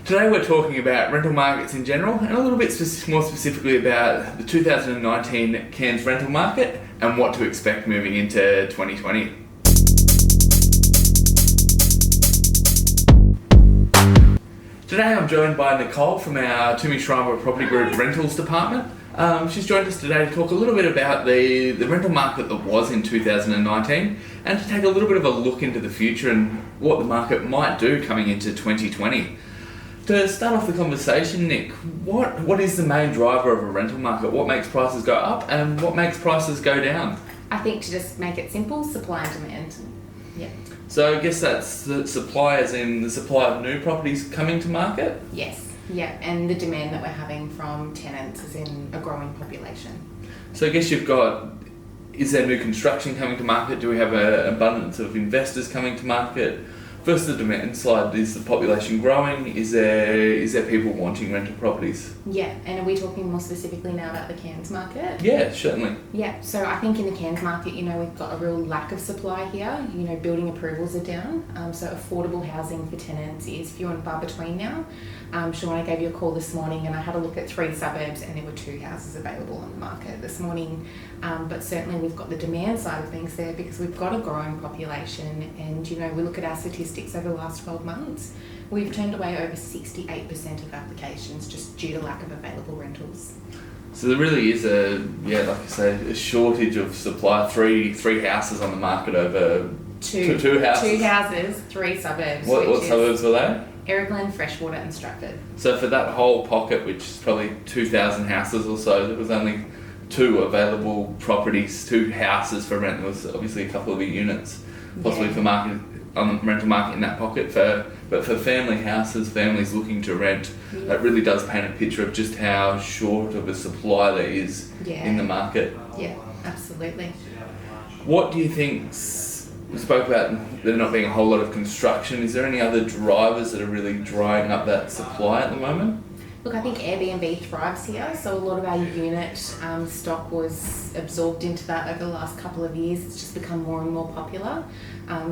Today we're talking about rental markets in general and a little bit more specifically about the 2019 Cairns rental market and what to expect moving into 2020. Today I'm joined by Nicole from our Twomey Schriber Property Group Rentals Department. She's joined us today to talk a little bit about the rental market that was in 2019 and to take a little bit of a look into the future and what the market might do coming into 2020. To start off the conversation, Nick, what is the main driver of a rental market? What makes prices go up and what makes prices go down? I think to just make it simple, supply and demand. Yeah. So I guess that's the supply as in the supply of new properties coming to market? Yes. Yeah, and the demand that we're having from tenants is in a growing population. So I guess is there new construction coming to market? Do we have an abundance of investors coming to market? First, the demand side, is the population growing? Is there people wanting rental properties? Yeah, and are we talking more specifically now about the Cairns market? Yeah, certainly. Yeah, so I think in the Cairns market, we've got a real lack of supply here. Building approvals are down, so affordable housing for tenants is few and far between now. Shaun, I gave you a call this morning and I had a look at 3 suburbs and there were 2 houses available on the market this morning. But certainly we've got the demand side of things there because we've got a growing population and, we look at our statistics over the last 12 months, we've turned away over 68% of applications just due to lack of available rentals. So there really is a shortage of supply. Three houses on the market over two houses. 2 houses, 3 suburbs. What suburbs were they? Erroglen, Freshwater and Stratford. So for that whole pocket, which is probably 2,000 houses or so, there was only 2 available properties, 2 houses for rent. There was obviously a couple of units possibly for market on the rental market in that pocket. But for family houses, families looking to rent, that really does paint a picture of just how short of a supply there is in the market. Yeah, absolutely. What do you think? We spoke about there not being a whole lot of construction. Is there any other drivers that are really drying up that supply at the moment? Look, I think Airbnb thrives here, so a lot of our unit stock was absorbed into that over the last couple of years. It's just become more and more popular.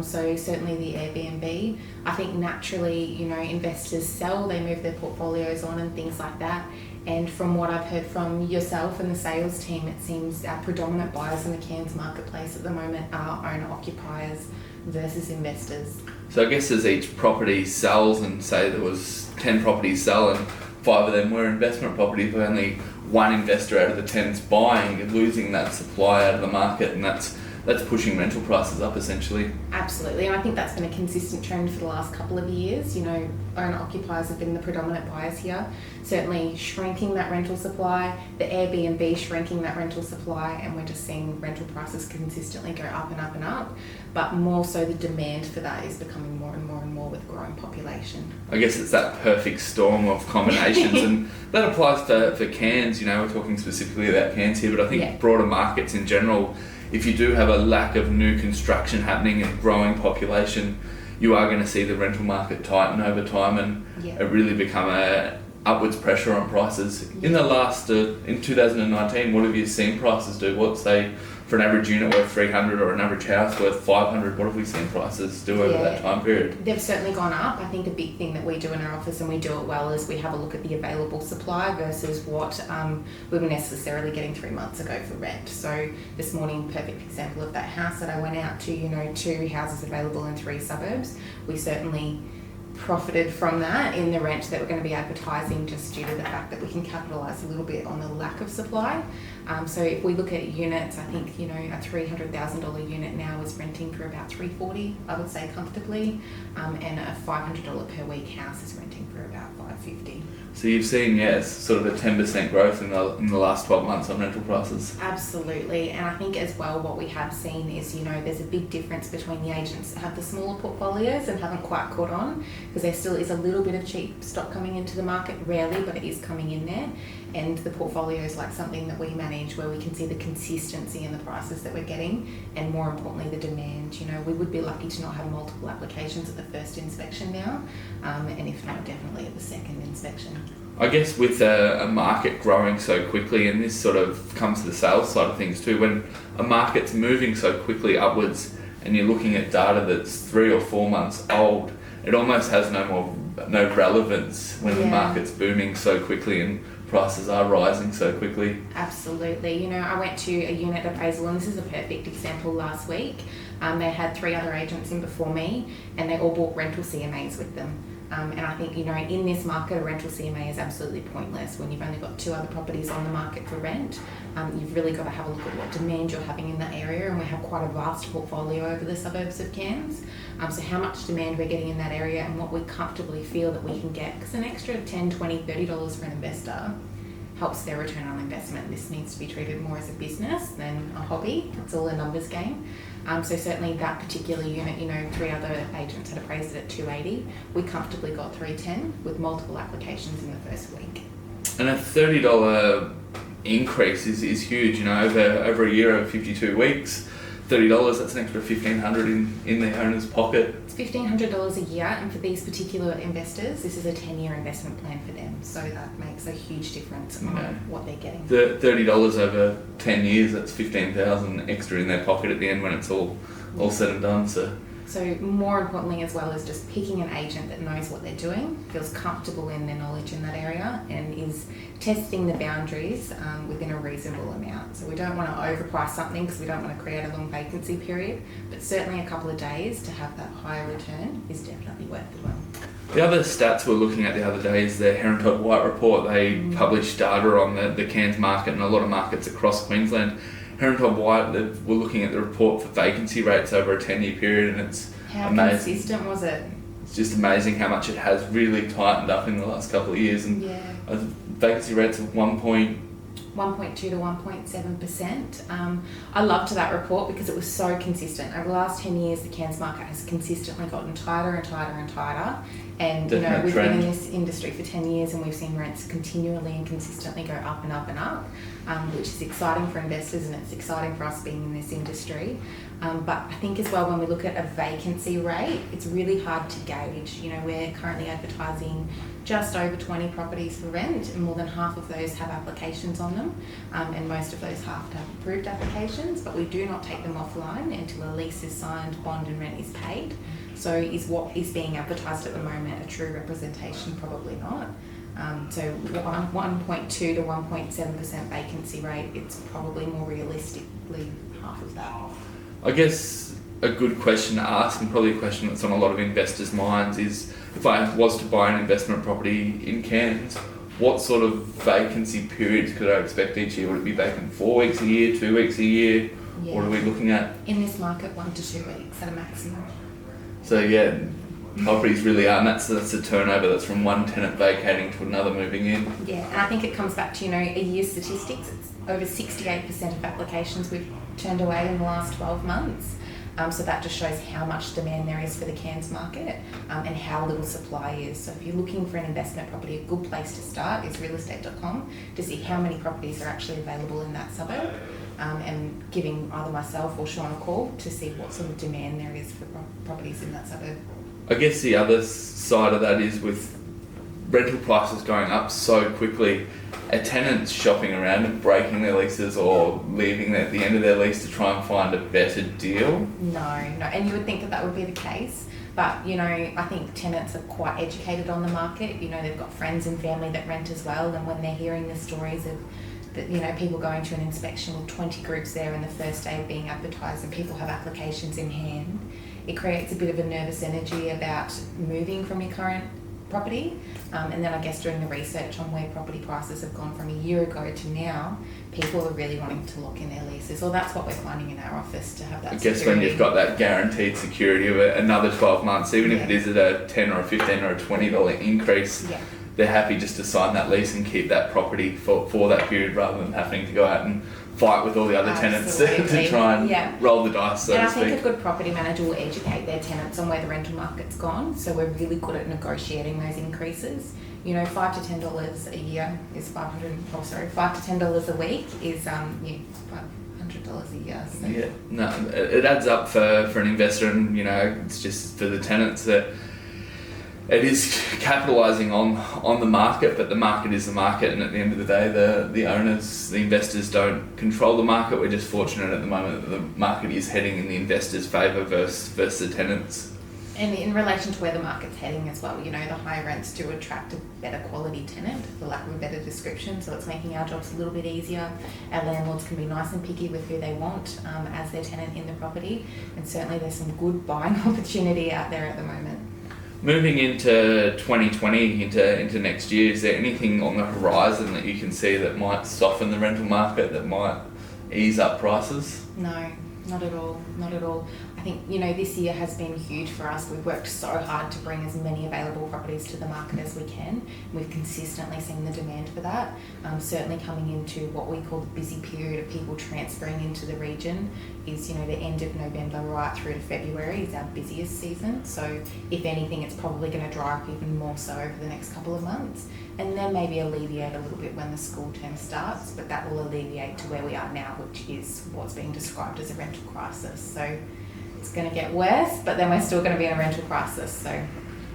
So certainly the Airbnb. I think naturally, investors sell, they move their portfolios on and things like that. And from what I've heard from yourself and the sales team, it seems our predominant buyers in the Cairns marketplace at the moment are owner-occupiers versus investors. So I guess as each property sells, and say there was 10 properties selling, 5 of them were investment properties, with only 1 investor out of the 10's buying and losing that supply out of the market, and that's pushing rental prices up essentially. Absolutely, and I think that's been a consistent trend for the last couple of years. Owner-occupiers have been the predominant buyers here, certainly shrinking that rental supply, the Airbnb shrinking that rental supply, and we're just seeing rental prices consistently go up and up and up. But more so the demand for that is becoming more and more and more with growing population. I guess it's that perfect storm of combinations and that applies for Cairns. We're talking specifically about Cairns here, but I think broader markets in general, if you do have a lack of new construction happening and growing population, you are going to see the rental market tighten over time and it really become a upwards pressure on prices. In the last, in 2019, what have you seen prices do? What, say, for an average unit worth 300 or an average house worth 500, what have we seen prices do over that time period? They've certainly gone up. I think a big thing that we do in our office, and we do it well, is we have a look at the available supply versus what we were necessarily getting 3 months ago for rent. So this morning, perfect example of that house that I went out to, 2 houses available in 3 suburbs. We certainly profited from that in the rent that we're going to be advertising just due to the fact that we can capitalise a little bit on the lack of supply. So if we look at units, I think, a $300,000 unit now is renting for about $340, I would say comfortably, and a $500 per week house is renting for about $550. So you've seen, sort of a 10% growth in the last 12 months on rental prices. Absolutely, and I think as well what we have seen is, there's a big difference between the agents that have the smaller portfolios and haven't quite caught on, because there still is a little bit of cheap stock coming into the market, rarely, but it is coming in there. And the portfolio is like something that we manage where we can see the consistency in the prices that we're getting, and more importantly the demand. We would be lucky to not have multiple applications at the first inspection now, and if not, definitely at the second inspection. I guess with a market growing so quickly, and this sort of comes to the sales side of things too, when a market's moving so quickly upwards and you're looking at data that's 3 or 4 months old, it almost has no more relevance when the market's booming so quickly and prices are rising so quickly. Absolutely. I went to a unit appraisal, and this is a perfect example last week. They had 3 other agents in before me, and they all bought rental CMAs with them. And I think, in this market, a rental CMA is absolutely pointless when you've only got 2 other properties on the market for rent. You've really got to have a look at what demand you're having in that area, and we have quite a vast portfolio over the suburbs of Cairns. So how much demand we're getting in that area and what we comfortably feel that we can get, because an extra $10, $20, $30 for an investor helps their return on investment. This needs to be treated more as a business than a hobby. It's all a numbers game. So certainly that particular unit, 3 other agents had appraised it at 280. We comfortably got 310 with multiple applications in the first week. And a $30 increase is huge, over a year, over 52 weeks. $30, that's an extra $1,500 in the owner's pocket. It's $1,500 a year, and for these particular investors, this is a 10-year investment plan for them. So that makes a huge difference on what they're getting. The $30 over 10 years, that's $15,000 extra in their pocket at the end when it's all said and done. So more importantly, as well as just picking an agent that knows what they're doing, feels comfortable in their knowledge in that area, and is testing the boundaries within a reasonable amount. So we don't want to overprice something because we don't want to create a long vacancy period, but certainly a couple of days to have that higher return is definitely worth the while. The other stats we're looking at the other day is the Heron Todd White report. They published data on the Cairns market and a lot of markets across Queensland. Heron Todd White, we're looking at the report for vacancy rates over a 10-year period, and it's how amazing. Consistent was it? It's just amazing how much it has really tightened up in the last couple of years. And vacancy rates of 1.2 to 1.7%. I loved that report because it was so consistent. Over the last 10 years, the Cairns market has consistently gotten tighter and tighter and tighter. And we've been in this industry for 10 years, and we've seen rents continually and consistently go up and up and up, which is exciting for investors, and it's exciting for us being in this industry. But I think as well, when we look at a vacancy rate, it's really hard to gauge. We're currently advertising just over 20 properties for rent, and more than half of those have applications on them, and most of those have to have approved applications, but we do not take them offline until a lease is signed, bond and rent is paid. So is what is being advertised at the moment a true representation? Probably not. So 1.2 to 1.7% vacancy rate, it's probably more realistically half of that. I guess a good question to ask, and probably a question that's on a lot of investors' minds, is if I was to buy an investment property in Cairns, what sort of vacancy periods could I expect each year? Would it be vacant 4 weeks a year, 2 weeks a year? Yeah. What are we looking at? In this market, 1 to 2 weeks at a maximum. So properties really are, and that's the turnover. That's from one tenant vacating to another moving in. Yeah, and I think it comes back to, a year's statistics. It's over 68% of applications we've turned away in the last 12 months. So that just shows how much demand there is for the Cairns market, and how little supply is. So if you're looking for an investment property, a good place to start is realestate.com to see how many properties are actually available in that suburb, and giving either myself or Shaun a call to see what sort of demand there is for properties in that suburb. I guess the other side of that is with rental prices going up so quickly, are tenants shopping around and breaking their leases or leaving at the end of their lease to try and find a better deal? No, and you would think that would be the case, but I think tenants are quite educated on the market. They've got friends and family that rent as well, and when they're hearing the stories of people going to an inspection with 20 groups there in the first day of being advertised, and people have applications in hand, it creates a bit of a nervous energy about moving from your current property. And then I guess doing the research on where property prices have gone from a year ago to now, people are really wanting to lock in their leases. Or that's what we're finding in our office, to have that security. I guess when you've got that guaranteed security of another 12 months, even if it is at a $10 or a $15 or a $20 increase, they're happy just to sign that lease and keep that property for that period, rather than having to go out and fight with all the other tenants to try and roll the dice, so to speak. And I think a good property manager will educate their tenants on where the rental market's gone, so we're really good at negotiating those increases. $5 to $10 a year is $5 to $10 a week is $500 a year. So. Yeah, no, it adds up for an investor, and it's just for the tenants that it is capitalising on the market, but the market is the market, and at the end of the day, the owners, the investors don't control the market. We're just fortunate at the moment that the market is heading in the investors' favour versus the tenants. And in relation to where the market's heading as well, you know, the higher rents do attract a better quality tenant, for lack of a better description, so it's making our jobs a little bit easier. Our landlords can be nice and picky with who they want as their tenant in the property, and certainly there's some good buying opportunity out there at the moment. Moving into 2020, into next year, is there anything on the horizon that you can see that might soften the rental market, that might ease up prices? No, not at all, not at all. I think, you know, this year has been huge for us. We've worked so hard to bring as many available properties to the market as we can. We've consistently seen the demand for that. Certainly coming into what we call the busy period of people transferring into the region is, you know, the end of November right through to February is our busiest season. So if anything, it's probably going to dry up even more so over the next couple of months. And then maybe alleviate a little bit when the school term starts, but that will alleviate to where we are now, which is what's being described as a rental crisis. So it's going to get worse, but then we're still going to be in a rental crisis. So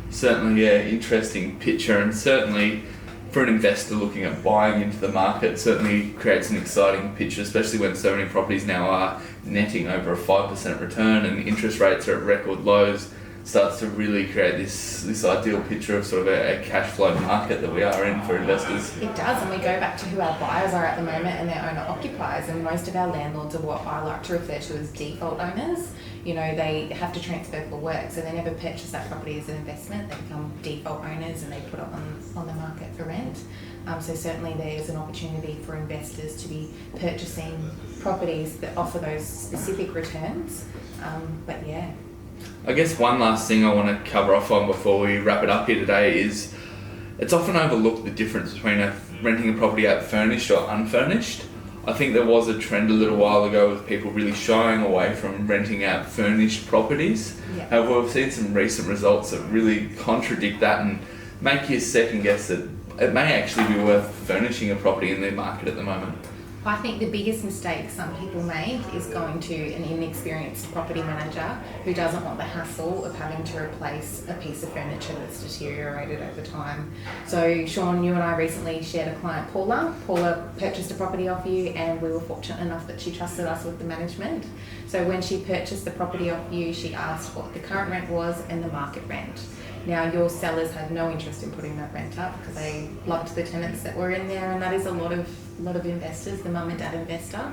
certainly, yeah, interesting picture, and certainly for an investor looking at buying into the market, certainly creates an exciting picture, especially when so many properties now are netting over a 5% return and interest rates are at record lows. Starts to really create this ideal picture of sort of a cash flow market that we are in for investors. It does, and we go back to who our buyers are at the moment and their owner occupiers, and most of our landlords are what I like to refer to as default owners. You know, they have to transfer for work, so they never purchase that property as an investment. They become default owners and they put it on the market for rent. So certainly there's an opportunity for investors to be purchasing properties that offer those specific returns. But yeah. I guess one last thing I want to cover off on before we wrap it up here today is it's often overlooked the difference between renting a property out furnished or unfurnished. I think there was a trend a little while ago with people really shying away from renting out furnished properties. Yeah. However, we've seen some recent results that really contradict that and make you second guess that it may actually be worth furnishing a property in the market at the moment. I think the biggest mistake some people make is going to an inexperienced property manager who doesn't want the hassle of having to replace a piece of furniture that's deteriorated over time. So Shaun, you and I recently shared a client, Paula. Paula purchased a property off you, and we were fortunate enough that she trusted us with the management. So when she purchased the property off you, she asked what the current rent was and the market rent. Now, your sellers had no interest in putting that rent up because they loved the tenants that were in there, and that is a lot of investors, the mum and dad investor.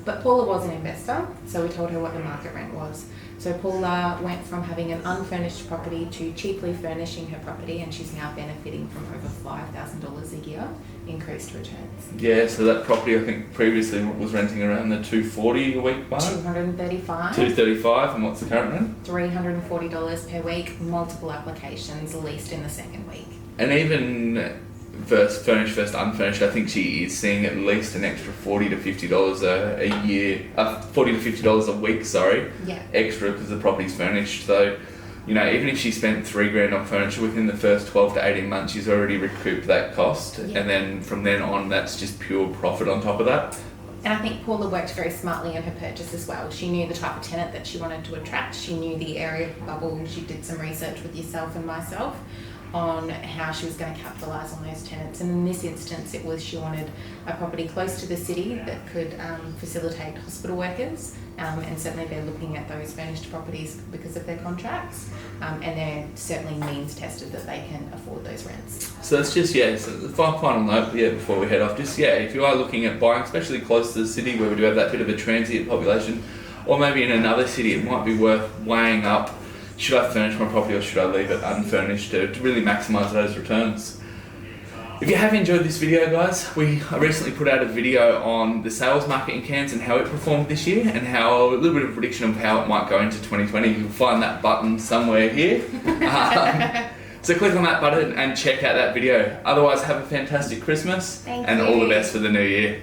But Paula was an investor, so we told her what the market rent was. So Paula went from having an unfurnished property to cheaply furnishing her property, and she's now benefiting from over $5,000 a year increased returns. Yeah, so that property I think previously was renting around the $240 a week mark. $235, and what's the current rent? $340 per week, multiple applications, leased in the second week. And even furnished versus unfurnished, I think she is seeing at least an extra $40 to $50 a year, $40 to $50 a week, yeah, extra because the property's furnished. So, you know, even if she spent $3,000 on furniture within the first 12 to 18 months, she's already recouped that cost, yeah. And then from then on, that's just pure profit on top of that. And I think Paula worked very smartly in her purchase as well. She knew the type of tenant that she wanted to attract. She knew the area bubble. She did some research with yourself and myself on how she was going to capitalise on those tenants. And in this instance, it was she wanted a property close to the city that could facilitate hospital workers. And certainly they're looking at those furnished properties because of their contracts. And they're certainly means tested that they can afford those rents. So that's just, so the final note, before we head off, if you are looking at buying, especially close to the city where we do have that bit of a transient population, or maybe in another city, it might be worth weighing up, should I furnish my property or should I leave it unfurnished to really maximise those returns. If you have enjoyed this video, guys, I recently put out a video on the sales market in Cairns and how it performed this year, and how a little bit of a prediction of how it might go into 2020. You'll find that button somewhere here. So click on that button and check out that video. Otherwise, have a fantastic Christmas. Thank and you. All the best for the new year.